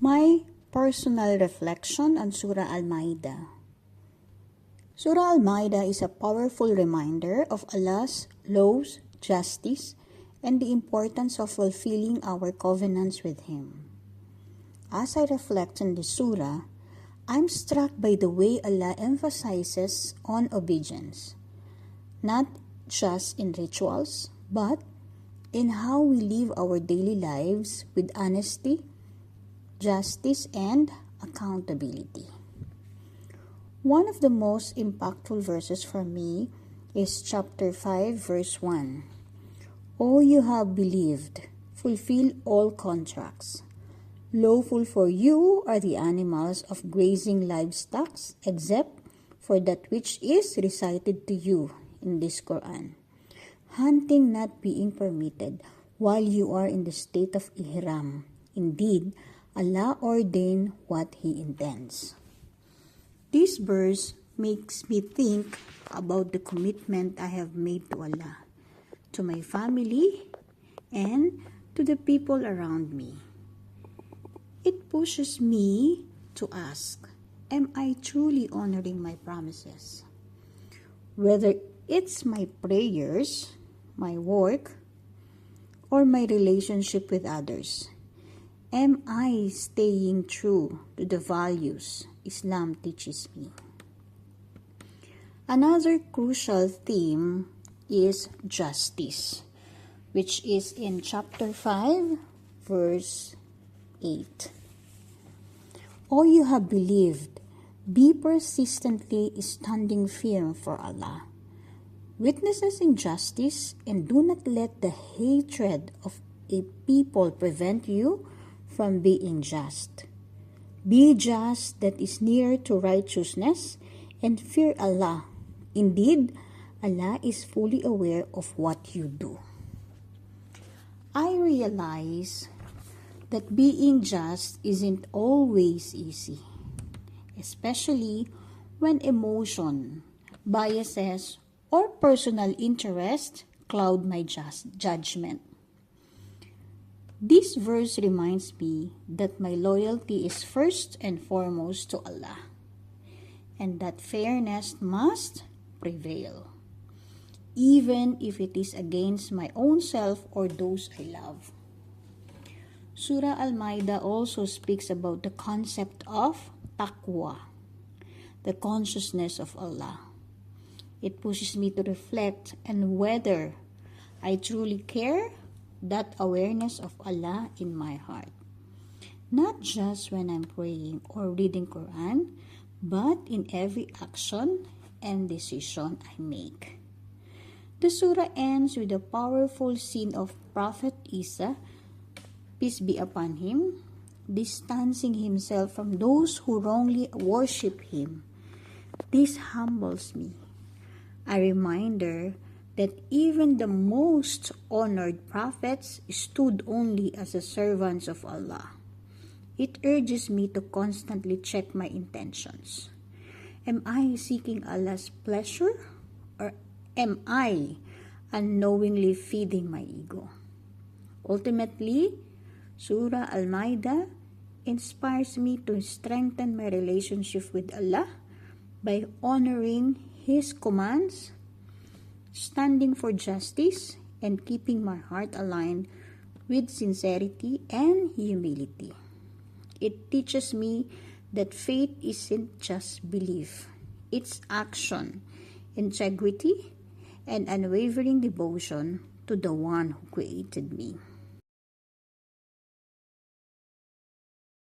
My personal reflection on Surah Al-Ma'idah. Surah Al-Ma'idah is a powerful reminder of Allah's laws, justice, and the importance of fulfilling our covenants with Him. As I reflect on this surah, I'm struck by the way Allah emphasizes on obedience, not just in rituals, but in how we live our daily lives with honesty, justice, and accountability. One of the most impactful verses for me is chapter 5, verse 1. "O you have believed, fulfill all contracts. Lawful for you are the animals of grazing livestock, except for that which is recited to you in this Quran. Hunting not being permitted while you are in the state of ihram. Indeed, Allah ordained what He intends." This verse makes me think about the commitment I have made to Allah, to my family, and to the people around me. It pushes me to ask, am I truly honoring my promises? Whether it's my prayers, my work, or my relationship with others, am I staying true to the values Islam teaches me? Another crucial theme is justice, which is in chapter 5, verse 8. "O you have believed, be persistently standing firm for Allah. Witnesses in justice, and do not let the hatred of a people prevent you from being just. Be just that is near to righteousness, and fear Allah. Indeed, Allah is fully aware of what you do." I realize that being just isn't always easy, especially when emotion, biases, or personal interest cloud my judgment. This verse reminds me that my loyalty is first and foremost to Allah, and that fairness must prevail, even if it is against my own self or those I love. Surah Al-Ma'idah also speaks about the concept of taqwa, the consciousness of Allah. It pushes me to reflect on whether I truly care that awareness of Allah in my heart. Not just when I'm praying or reading Quran, but in every action and decision I make. The surah ends with a powerful scene of Prophet Isa, peace be upon him, distancing himself from those who wrongly worship him. This humbles me, a reminder that even the most honored prophets stood only as the servants of Allah. It urges me to constantly check my intentions. Am I seeking Allah's pleasure, or am I unknowingly feeding my ego? Ultimately, Surah Al-Ma'idah inspires me to strengthen my relationship with Allah by honoring His commands, standing for justice, and keeping my heart aligned with sincerity and humility. It teaches me that faith isn't just belief, it's action, integrity, and unwavering devotion to the one who created me.